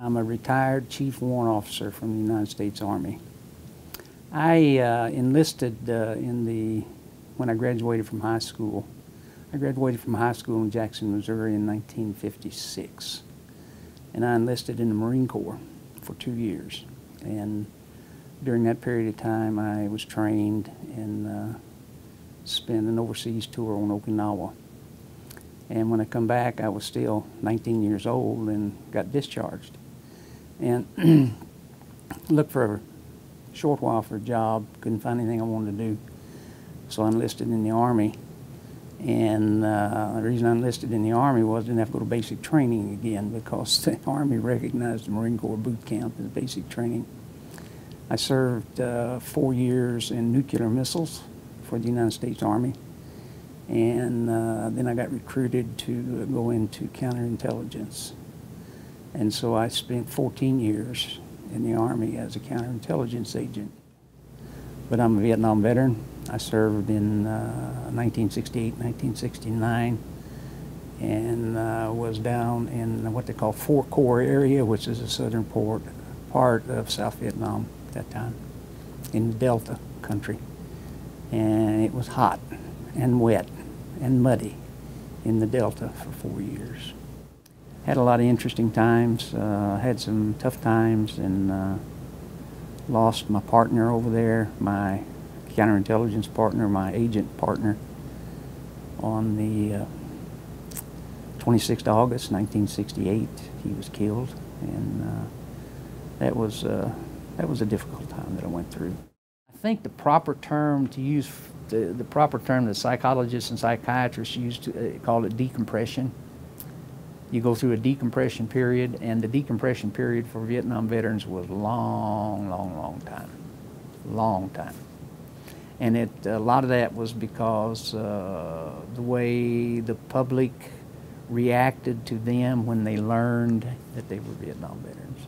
I'm a retired Chief Warrant Officer from the United States Army. I enlisted when I graduated from high school. I graduated from high school in Jackson, Missouri in 1956. And I enlisted in the Marine Corps for 2 years. And during that period of time, I was trained and spent an overseas tour on Okinawa. And when I come back, I was still 19 years old and got discharged. And looked for a short while for a job, couldn't find anything I wanted to do. So I enlisted in the Army. And the reason I enlisted in the Army was I didn't have to go to basic training again because the Army recognized the Marine Corps boot camp as basic training. I served 4 years in nuclear missiles for the United States Army. And then I got recruited to go into counterintelligence. And so I spent 14 years in the Army as a counterintelligence agent. But I'm a Vietnam veteran. I served in 1968, 1969, and was down in what they call Fort Corps area, which is the southern part of South Vietnam at that time, in the Delta country. And it was hot and wet and muddy in the Delta for 4 years. Had a lot of interesting times, had some tough times, and lost my partner over there, my counterintelligence partner, my agent partner, on the 26th of August, 1968. He was killed, and that was a difficult time that I went through. I think the proper term to use, the proper term that psychologists and psychiatrists use to call it decompression. You go through a decompression period, and the decompression period for Vietnam veterans was long time. Long time. And a lot of that was because the way the public reacted to them when they learned that they were Vietnam veterans.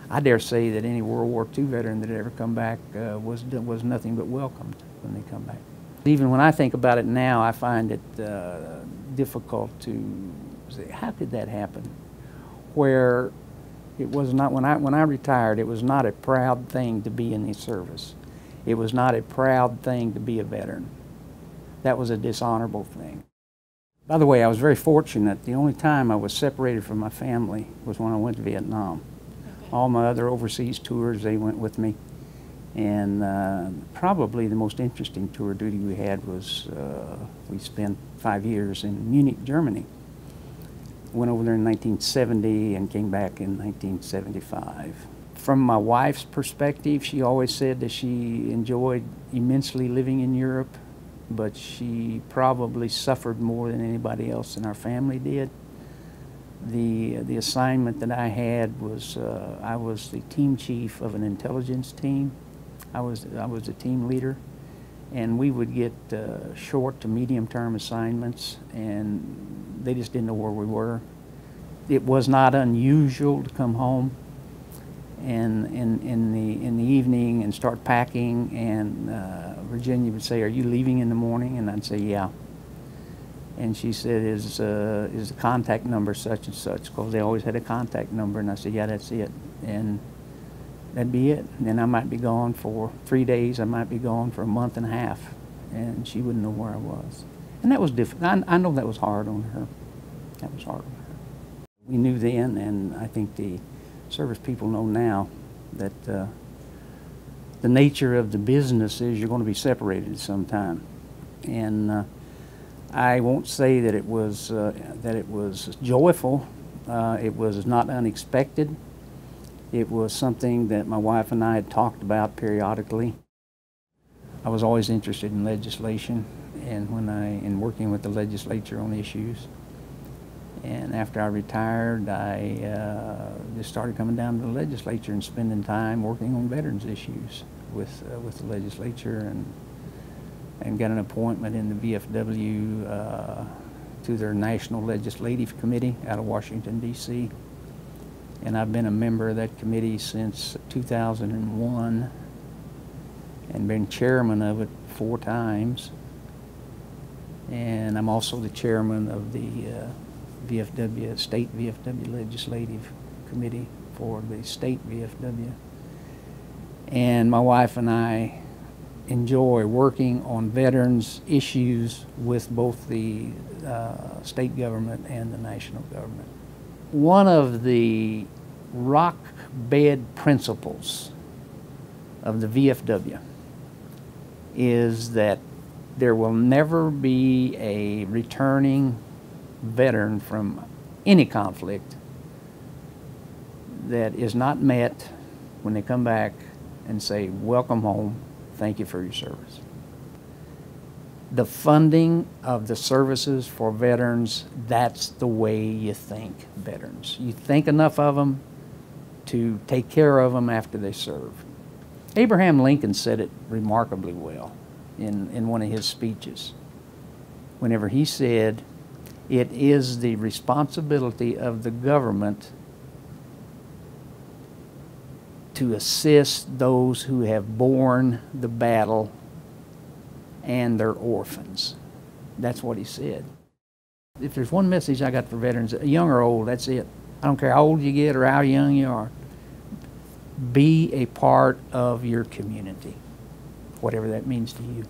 I dare say that any World War II veteran that had ever come back was nothing but welcomed when they come back. Even when I think about it now, I find it difficult to say, how could that happen? Where it was not, when I retired, it was not a proud thing to be in the service. It was not a proud thing to be a veteran. That was a dishonorable thing. By the way, I was very fortunate. The only time I was separated from my family was when I went to Vietnam. All my other overseas tours, they went with me. And probably the most interesting tour duty we had was we spent 5 years in Munich, Germany. Went over there in 1970 and came back in 1975. From my wife's perspective, she always said that she enjoyed immensely living in Europe, but she probably suffered more than anybody else in our family did. The assignment that I had was I was the team chief of an intelligence team. I was the team leader, and we would get short to medium term assignments, and they just didn't know where we were. It was not unusual to come home and in the evening and start packing, and Virginia would say, "Are you leaving in the morning?" And I'd say, "Yeah." And she said, is the contact number such and such? Because they always had a contact number. And I said, "Yeah, that's it." And that'd be it. And then I might be gone for 3 days. I might be gone for a month and a half. And she wouldn't know where I was. And that was difficult. I know that was hard on her. That was hard on her. We knew then, and I think the service people know now, that the nature of the business is you're going to be separated at some time. And I won't say that it was joyful. It was not unexpected. It was something that my wife and I had talked about periodically. I was always interested in legislation, and in working with the legislature on issues. And after I retired, I just started coming down to the legislature and spending time working on veterans issues with the legislature, and got an appointment in the VFW to their National Legislative Committee out of Washington, D.C. And I've been a member of that committee since 2001 and been chairman of it 4 times. And I'm also the chairman of the VFW, State VFW Legislative Committee for the state VFW. And my wife and I enjoy working on veterans issues with both the state government and the national government. One of the rock bed principles of the VFW is that there will never be a returning veteran from any conflict that is not met when they come back and say, welcome home, thank you for your service. The funding of the services for veterans, that's the way you think veterans. You think enough of them to take care of them after they serve. Abraham Lincoln said it remarkably well in one of his speeches, whenever he said, it is the responsibility of the government to assist those who have borne the battle and their orphans. That's what he said. If there's one message I got for veterans, young or old, that's it. I don't care how old you get or how young you are. Be a part of your community, whatever that means to you.